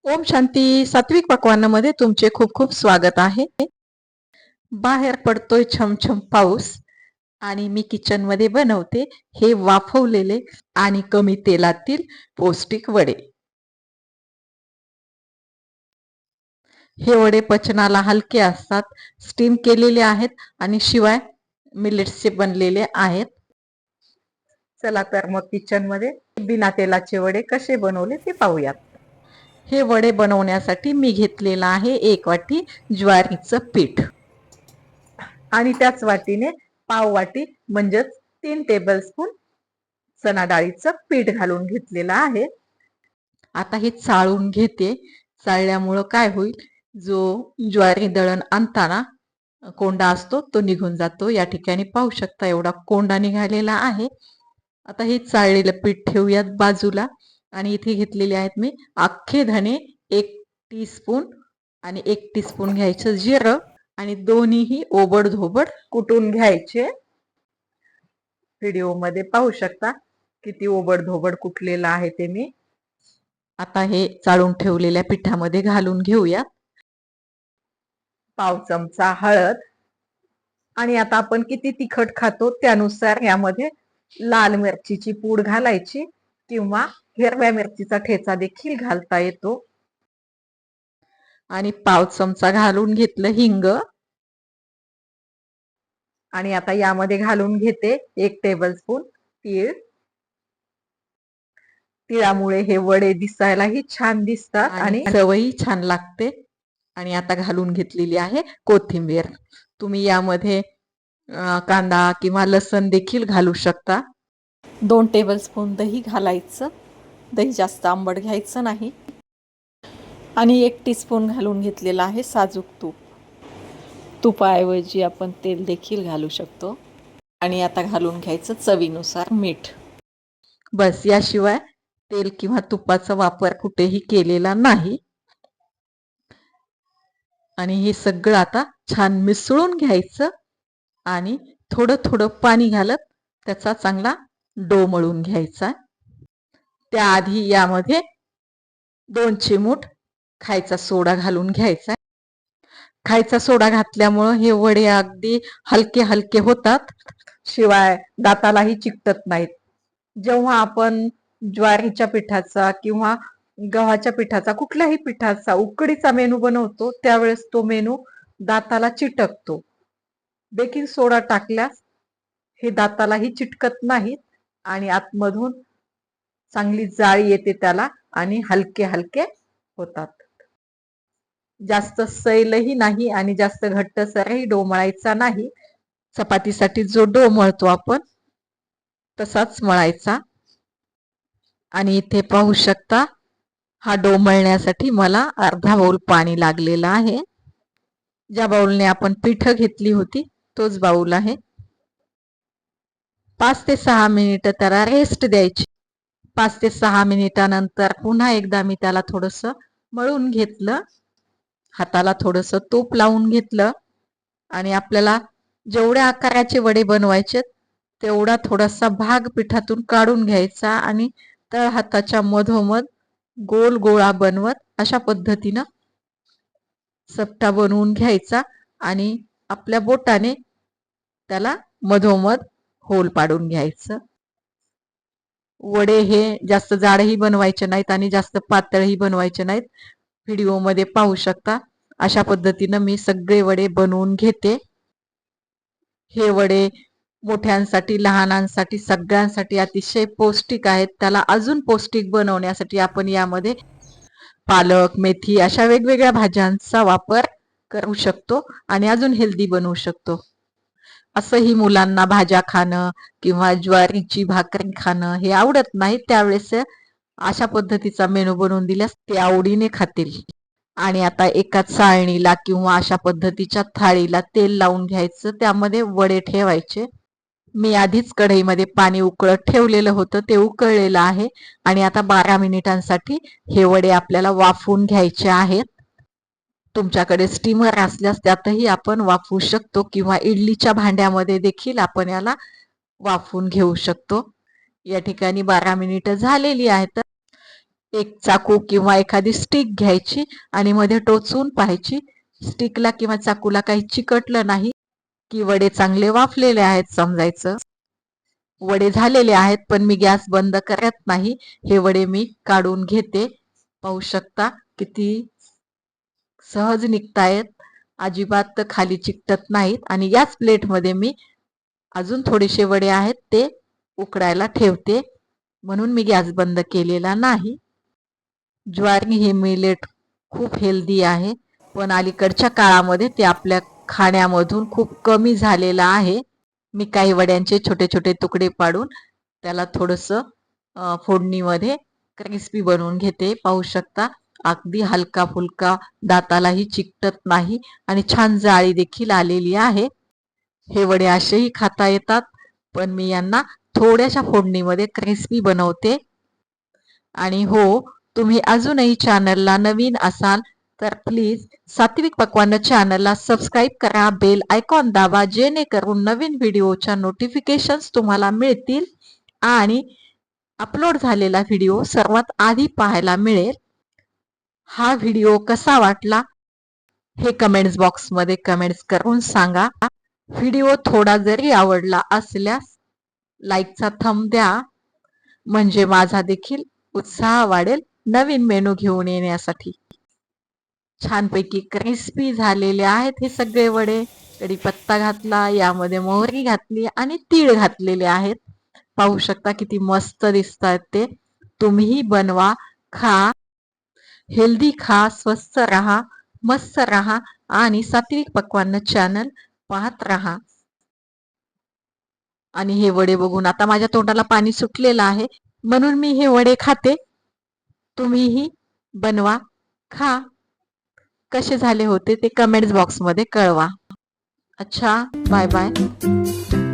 ओम शांती. सात्विक पक्वान्नामध्ये तुमचे खूप खूप स्वागत आहे. बाहेर पडतोय छमछम पाऊस आणि मी किचन मध्ये बनवते हे वाफवलेले आणि कमी तेलातील पौष्टिक वडे. हे वडे पचनाला हलके असतात, स्टीम केलेले आहेत आणि शिवाय मिलेट्सचे बनलेले आहेत. चला तर मग किचन मध्ये बिना तेलाचे वडे कसे बनवले ते पाहूयात. हे वडे बनवण्यासाठी मी घेतलेला आहे 1 वाटी ज्वारीचं पीठ आणि त्याच वाटीने पाव वाटी म्हणजेच 3 टेबलस्पून चणा डाळीचं पीठ घालून घेतलेलं आहे. आता हे चाळून घेते. चाळल्यामुळं काय होईल, जो ज्वारी दळण आणताना कोंडा असतो तो निघून जातो. या ठिकाणी पाहू शकता एवढा कोंडा निघालेला आहे. आता हे चाळलेलं पीठ ठेवूयात बाजूला आणि इथे घेतलेले आहेत मी अख्खे धने 1 टीस्पून आणि 1 टीस्पून घ्यायचं जिरं आणि दोन्हीही ओबड-धोबड कुटून घ्यायचे. व्हिडिओ मध्ये पाहू शकता किती ओबड-धोबड कुटलेलं आहे ते मी. आता हे चाळून ठेवलेल्या पिठामध्ये घालून घेऊया. पाव चमचा हळद आणि आता आपण किती तिखट खातो त्यानुसार यामध्ये लाल मिरचीची पूड घालायची किंवा हिरव्या मिरचीचा ठेचा देखील घालता येतो. आणि पाव चमचा घालून घेतलं हिंग आणि आता यामध्ये घालून घेते 1 टेबलस्पून तीळ. तिळामुळे हे वडे दिसायलाही छान दिसतात आणि चवही छान लागते. आणि आता घालून घेतलेली आहे कोथिंबीर. तुम्ही यामध्ये कांदा किंवा लसण देखील घालू शकता. 2 टेबलस्पून दही घालायचं. दही जास्त आंबट घ्यायचं नाही. आणि 1 टीस्पून घालून घेतलेलं आहे साजूक तूप. तुपाऐवजी आपण तेल देखील घालू शकतो. आणि आता घालून घ्यायचं चवीनुसार मीठ. बस, याशिवाय तेल किंवा तुपाचा वापर कुठेही केलेला नाही. आणि हे सगळं आता छान मिसळून घ्यायचं आणि थोडं थोडं पाणी घालत त्याचा चांगला डो मळून घ्यायचा. त्याआधी यामध्ये 2 चिमूट खायचा सोडा घालून घ्यायचा. खायचा सोडा घातल्यामुळं हे वडे अगदी हलके हलके होतात, शिवाय दातालाही चिकटत नाहीत. जेव्हा आपण ज्वारीच्या पिठाचा किंवा गव्हाच्या पिठाचा कुठल्याही पिठाचा उकडीचा मेनू बनवतो त्यावेळेस तो मेनू दाताला चिटकतो. बेकिंग सोडा टाकल्यास हे दातालाही चिटकत नाहीत आणि आतमधून चांगली जाळी येते त्याला आणि हलके हलके होतात. जास्त सैलही नाही आणि जास्त घट्टसरही डो मळायचा नाही. चपातीसाठी जो डो मळतो आपण तसाच मळायचा. आणि इथे पाहू शकता हा डो मळण्यासाठी मला अर्धा बाउल पाणी लागलेलं आहे. ज्या बाउलने आपण पीठ घेतली होती तोच बाउल आहे. 5 ते 6 मिनिट त्याला रेस्ट द्यायची. 5 ते 6 मिनिटानंतर पुन्हा एकदा मी त्याला थोडंसं मळून घेतलं. हाताला थोडंसं तूप लावून घेतलं आणि आपल्याला जेवढ्या आकाराचे वडे बनवायचे तेवढा थोडासा भाग पिठातून काढून घ्यायचा आणि तळ हाताच्या मधोमध गोल गोळा बनवत अशा पद्धतीनं सपटा बनवून घ्यायचा आणि आपल्या बोटाने त्याला मधोमध होल पाडून घ्यायचं. वडे हे जास्त जाडही बनवायचे नाहीत आणि जास्त पातळही बनवायचे नाहीत. व्हिडिओ मध्ये पाहू शकता अशा पद्धतीनं मी सगळे वडे बनवून घेते. हे वडे मोठ्यांसाठी लहानांसाठी सगळ्यांसाठी अतिशय पौष्टिक आहेत. त्याला अजून पौष्टिक बनवण्यासाठी आपण यामध्ये पालक, मेथी अशा वेगवेगळ्या भाज्यांचा वापर करू शकतो आणि अजून हेल्दी बनवू शकतो. असंही मुलांना भाज्या खाणं किंवा ज्वारीची भाकरी खाणं हे आवडत नाही, त्यावेळेस अशा पद्धतीचा मेनू बनवून दिल्यास ते आवडीने खातील. आणि आता एका चाळणीला किंवा अशा पद्धतीच्या थाळीला तेल लावून घ्यायचं. त्यामध्ये वडे ठेवायचे. मी आधीच कढईमध्ये पाणी उकळत ठेवलेलं होतं, ते उकळलेलं आहे. आणि आता 12 मिनिटांसाठी हे वडे आपल्याला वाफवून घ्यायचे आहेत. तुमच्याकडे स्टीमर असल्यास त्यातही आपण वाफवू शकतो किंवा इडलीच्या भांड्यामध्ये देखील आपण याला वाफवून घेऊ शकतो. या ठिकाणी 12 मिनिटं झालेली आहेत. एक चाकू किंवा एखादी स्टिक घ्यायची आणि मध्ये टोचून पाहायची. स्टिकला किंवा चाकूला काही चिकटलं नाही की वडे चांगले वाफलेले आहेत समजायचं. वडे झालेले आहेत, पण मी गॅस बंद करत नाही. हे वडे मी काढून घेते. पाहू शकता किती सहज निघतायत, अजिबात खाली चिकटत नाहीत. आणि याच प्लेटमध्ये मी अजून थोडेसे वडे आहेत ते उकडायला ठेवते, म्हणून मी गॅस बंद केलेला नाही. ज्वारी हे मिलेट खूप हेल्दी आहे, पण अलीकडच्या काळामध्ये ते आपल्या खाण्यामधून खूप कमी झालेलं आहे. मी काही वड्यांचे छोटे छोटे तुकडे पाडून त्याला थोडंसं फोडणीमध्ये क्रिस्पी बनवून घेते. पाहू शकता अगदी हलका फुलका, दातालाही चिकटत नाही आणि छान जाळी देखील आलेली आहे. हे वडे असेही खाता येतात, पण मी यांना थोड्याशा फोडणीमध्ये क्रिस्पी बनवते. आणि हो, तुम्ही अजूनही चॅनलला नवीन असाल तर प्लीज सात्विक पक्वान्न चॅनलला सबस्क्राईब करा, बेल आयकॉन दाबा, जेणेकरून नवीन व्हिडिओच्या नोटिफिकेशन्स तुम्हाला मिळतील आणि अपलोड झालेला व्हिडिओ सर्वात आधी पाहायला मिळेल. हा व्हिडिओ कसा वाटला हे कमेंट्स बॉक्समध्ये कमेंट्स करून सांगा. व्हिडिओ थोडा जरी आवडला असल्यास लाईकचा थंब द्या, म्हणजे माझा देखील उत्साह वाढेल नवीन मेनू घेऊन येण्यासाठी. छानपैकी क्रिस्पी झालेले आहेत हे सगळे वडे. कढीपत्ता घातला, यामध्ये मोहरी घातली आणि तीळ घातलेले आहेत. पाहू शकता किती मस्त दिसतात ते. तुम्हीही बनवा, खा, हेल्दी खा, स्वस्थ राहा, मस्त राहा आणि सात्विक पक्वान्न चॅनल पाहत राहा. आणि हे वडे बघून आता माझ्या तोंडाला पाणी सुटलेलं आहे, म्हणून मी हे वडे खाते. तुम्हीही बनवा, खा. कसे झाले होते ते कमेंट्स बॉक्समध्ये कळवा. अच्छा, बाय बाय.